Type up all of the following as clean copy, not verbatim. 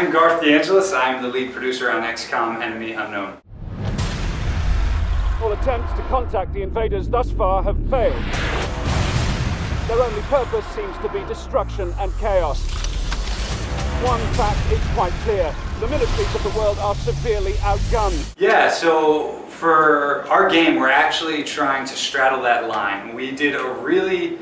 I'm Garthem DeAngelisem. I'm the lead producer on XCOM Enemy Unknown. All attempts to contact the invaders thus far have failed. Their only purpose seems to be destruction and chaos. One fact is quite clear. The militaries of the world are severely outgunned. Yeah, so for our game, we're actually trying to straddle that line. We did a really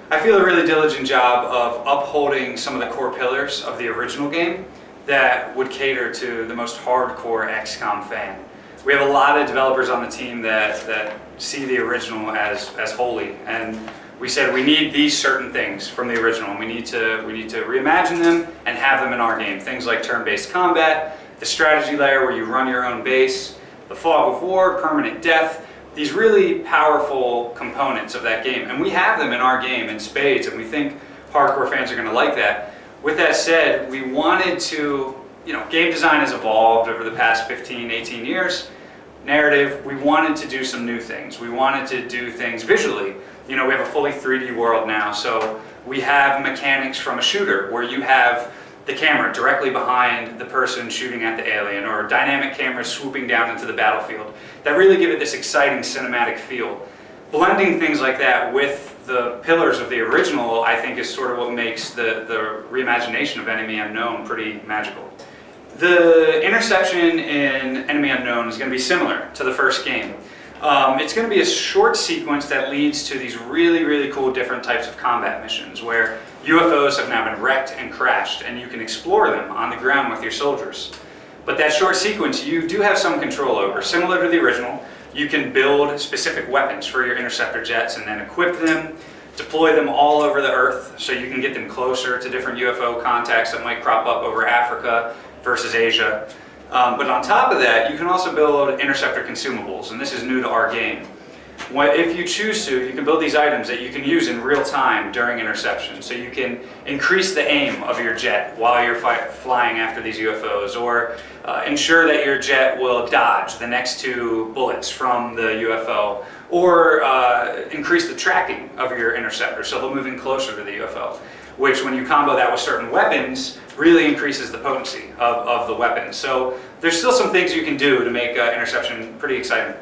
diligent job of upholding some of the core pillars of the original game that would cater to the most hardcore XCOM fan. We have a lot of developers on the team that see the original as holy, and we said we need these certain things from the original, and we need to reimagine them and have them in our game. Things like turn-based combat, the strategy layer where you run your own base, the fog of war, permanent death, these really powerful components of that game. And we have them in our game in spades, and we think hardcore fans are going to like that. With that said, we wanted to, game design has evolved over the past 15, 18 years. Narrative, we wanted to do some new things. We wanted to do things visually. We have a fully 3D world now, so we have mechanics from a shooter where you have the camera directly behind the person shooting at the alien, or dynamic cameras swooping down into the battlefield that really give it this exciting cinematic feel. Blending things like that with the pillars of the original, I think, is sort of what makes the reimagination of Enemy Unknown pretty magical. The interception in Enemy Unknown is going to be similar to the first game. It's going to be a short sequence that leads to these really, really cool different types of combat missions where UFOs have now been wrecked and crashed, and you can explore them on the ground with your soldiers. But that short sequence you do have some control over. Similar to the original, you can build specific weapons for your interceptor jets and then equip them, deploy them all over the Earth so you can get them closer to different UFO contacts that might crop up over Africa versus Asia. But on top of that, you can also build interceptor consumables, and this is new to our game. If you choose to, you can build these items that you can use in real time during interception. So you can increase the aim of your jet while you're flying after these UFOs, or ensure that your jet will dodge the next two bullets from the UFO, or increase the tracking of your interceptor so they'll move in closer to the UFO, which when you combo that with certain weapons, really increases the potency of the weapon. So there's still some things you can do to make interception pretty exciting.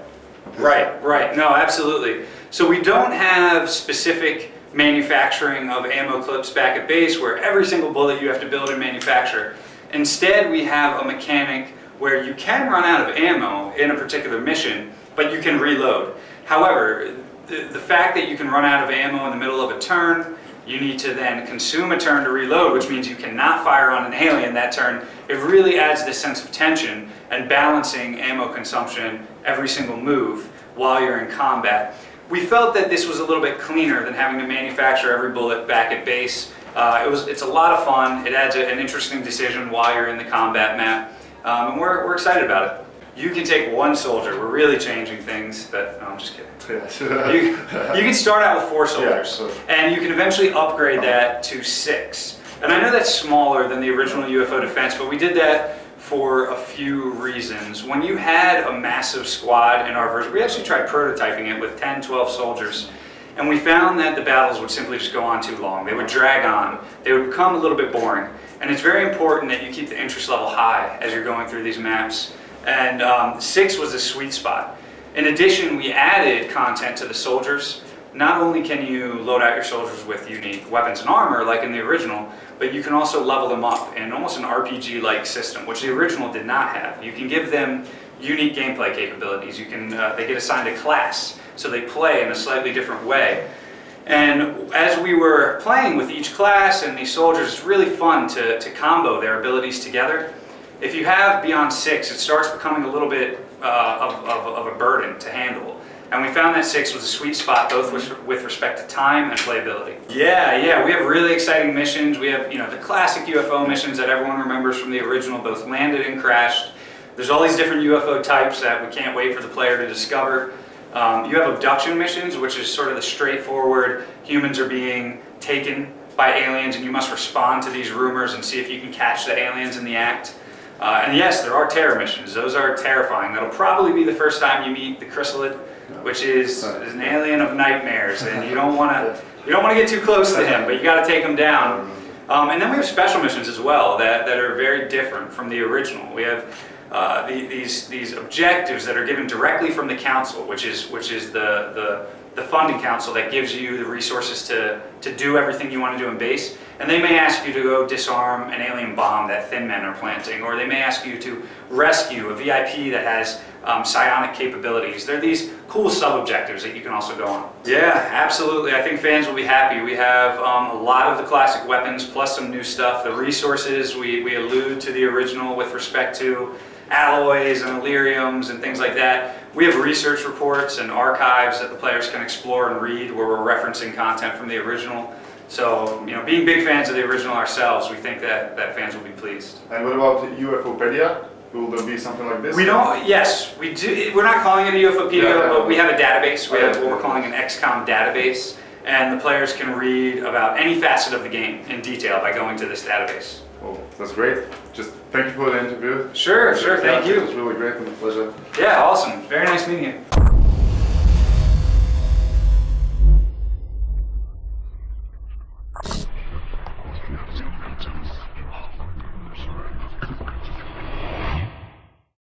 Right, no, absolutely. So we don't have specific manufacturing of ammo clips back at base where every single bullet you have to build and manufacture. Instead, we have a mechanic where you can run out of ammo in a particular mission, but you can reload. However, the fact that you can run out of ammo in the middle of a turn, you need to then consume a turn to reload, which means you cannot fire on an alien that turn. It really adds this sense of tension and balancing ammo consumption every single move while you're in combat. We felt that this was a little bit cleaner than having to manufacture every bullet back at base. It's a lot of fun. It adds an interesting decision while you're in the combat map, and we're excited about it. You can take one soldier. We're really changing things, but no, I'm just kidding. You can start out with 4 soldiers, and you can eventually upgrade that to 6. And I know that's smaller than the original UFO defense, but we did that for a few reasons. When you had a massive squad in our version, we actually tried prototyping it with 10, 12 soldiers, and we found that the battles would simply just go on too long. They would drag on. They would become a little bit boring. And it's very important that you keep the interest level high as you're going through these maps. And 6 was a sweet spot. In addition, we added content to the soldiers. Not only can you load out your soldiers with unique weapons and armor like in the original, but you can also level them up in almost an RPG-like system, which the original did not have. You can give them unique gameplay capabilities. They get assigned a class, so they play in a slightly different way. And as we were playing with each class and these soldiers, it's really fun to combo their abilities together. If you have beyond 6, it starts becoming a little bit of a burden to handle. And we found that 6 was a sweet spot, both with respect to time and playability. Yeah, we have really exciting missions. We have, the classic UFO missions that everyone remembers from the original, both landed and crashed. There's all these different UFO types that we can't wait for the player to discover. You have abduction missions, which is sort of the straightforward, humans are being taken by aliens and you must respond to these rumors and see if you can catch the aliens in the act. And yes, there are terror missions. Those are terrifying. That'll probably be the first time you meet the chrysalid, which is an alien of nightmares, and you don't want to get too close to him, but you got to take him down. And then we have special missions as well that are very different from the original. We have these objectives that are given directly from the council, which is the funding council that gives you the resources to do everything you want to do in base. And they may ask you to go disarm an alien bomb that Thin Men are planting, or they may ask you to rescue a VIP that has psionic capabilities. There are these cool sub-objectives that you can also go on. Yeah, absolutely. I think fans will be happy. We have a lot of the classic weapons plus some new stuff. The resources, we allude to the original with respect to alloys and Illyriums and things like that. We have research reports and archives that the players can explore and read where we're referencing content from the original. So, being big fans of the original ourselves, we think that fans will be pleased. And what about UFOpedia? Will there be something like this? We don't, yes, we do. We're not calling it a UFOpedia, but we have a database. We have what we're calling an XCOM database, and the players can read about any facet of the game in detail by going to this database. Well, that's great. Just thank you for the interview. Sure, thank you. It was really great and a pleasure. Yeah, awesome. Very nice meeting you.